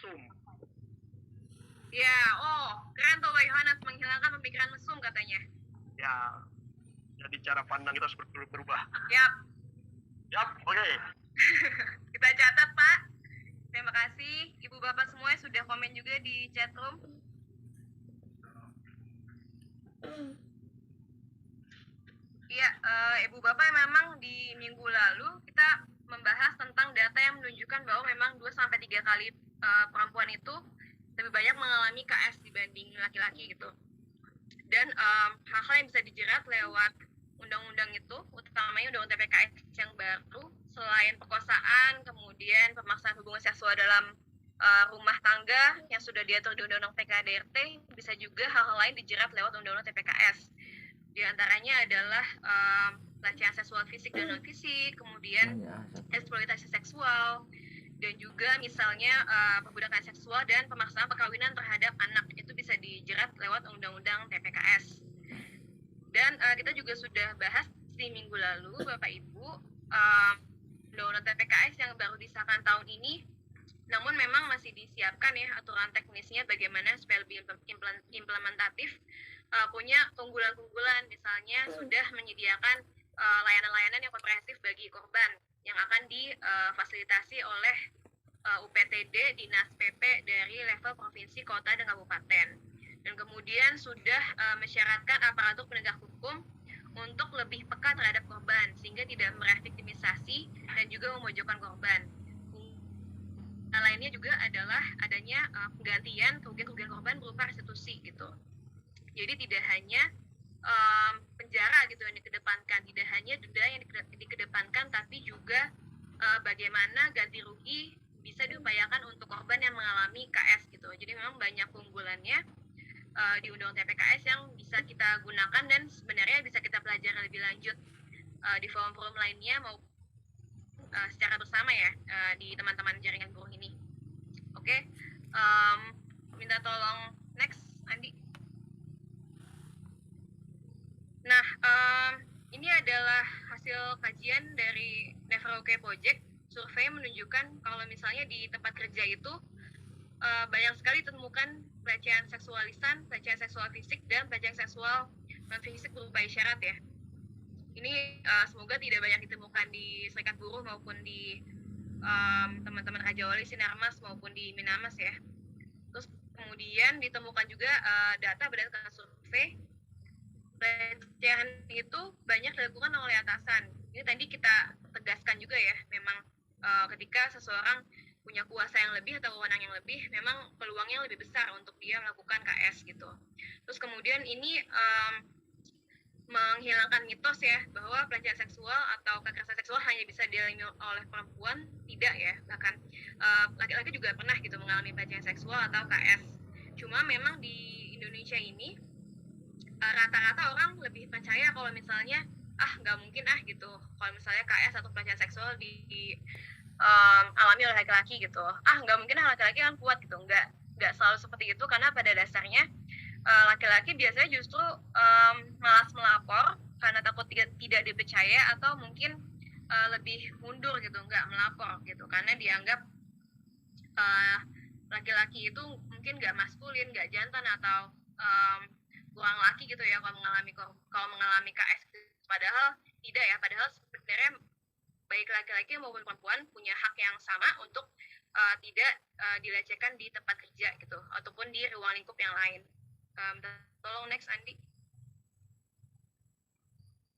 mesum. Ya, oh, keren tuh Pak Yohanes, menghilangkan pemikiran mesum katanya. Ya, jadi cara pandang kita harus berubah. Yap. Yap, oke. Kita catat Pak. Terima kasih Ibu Bapak semua sudah komen juga di chat room. Iya, Ibu Bapak memang di minggu lalu kita membahas tentang data yang menunjukkan bahwa memang 2-3 kali perempuan itu lebih banyak mengalami KS dibanding laki-laki gitu. Dan hal-hal yang bisa dijerat lewat undang-undang itu, utamanya undang-undang TPKS yang baru, selain perkosaan, kemudian pemaksaan hubungan seksual dalam rumah tangga yang sudah diatur di undang-undang PKDRT, bisa juga hal-hal lain dijerat lewat undang-undang TPKS. Di antaranya adalah pelecehan seksual fisik dan non fisik, kemudian eksploitasi seksual, dan juga misalnya perbudakan seksual dan pemaksaan perkawinan terhadap anak, itu bisa dijerat lewat undang-undang TPKS. Dan kita juga sudah bahas di minggu lalu Bapak Ibu, undang-undang TPKS yang baru disahkan tahun ini, namun memang masih disiapkan ya aturan teknisnya bagaimana supaya lebih implementatif, punya keunggulan-keunggulan, misalnya sudah menyediakan layanan-layanan yang komprehensif bagi korban yang akan difasilitasi oleh UPTD Dinas PP dari level provinsi, kota, dan kabupaten. Dan kemudian sudah mensyaratkan aparatur penegak hukum untuk lebih peka terhadap korban sehingga tidak mereviktimisasi dan juga memojokkan korban. Lainnya juga adalah adanya penggantian kerugian korban berupa restitusi gitu. Jadi tidak hanya penjara gitu yang dikedepankan, tidak hanya denda yang dikedepankan, tapi juga bagaimana ganti rugi bisa diupayakan untuk korban yang mengalami KS gitu. Jadi memang banyak keunggulannya di undang-undang TPKS yang bisa kita gunakan dan sebenarnya bisa kita pelajari lebih lanjut di forum-forum lainnya maupun secara bersama ya di teman-teman jaringan buruh ini. Oke, minta tolong next Andi. Nah, ini adalah hasil kajian dari Never OK Project. Survei menunjukkan kalau misalnya di tempat kerja itu banyak sekali ditemukan pelecehan seksual lisan, pelecehan seksual fisik, dan pelecehan seksual non fisik berupa isyarat ya. Ini semoga tidak banyak ditemukan di Serikat Buruh maupun di teman-teman Raja Wali, Sinarmas maupun di Minamas ya. Terus kemudian ditemukan juga data berdasarkan survei, pelecehan itu banyak dilakukan oleh atasan. Ini tadi kita tegaskan juga ya, memang ketika seseorang punya kuasa yang lebih atau wewenang yang lebih, memang peluangnya lebih besar untuk dia melakukan KS gitu. Terus kemudian ini menghilangkan mitos ya bahwa pelecehan seksual atau kekerasan seksual hanya bisa dialami oleh perempuan, tidak ya, bahkan laki-laki juga pernah gitu mengalami pelecehan seksual atau KS. Cuma memang di Indonesia ini rata-rata orang lebih percaya kalau misalnya nggak mungkin gitu kalau misalnya KS atau pelecehan seksual alami oleh laki-laki gitu, nggak mungkin laki-laki kan kuat gitu, nggak selalu seperti itu, karena pada dasarnya laki-laki biasanya justru malas melapor karena takut tidak dipercaya atau mungkin lebih mundur gitu, nggak melapor gitu, karena dianggap laki-laki itu mungkin nggak maskulin, nggak jantan, atau kurang laki gitu ya kalau mengalami KS. Padahal tidak ya, padahal sebenarnya baik laki-laki maupun perempuan punya hak yang sama untuk tidak dilecehkan di tempat kerja gitu ataupun di ruang lingkup yang lain. Tolong next Andi.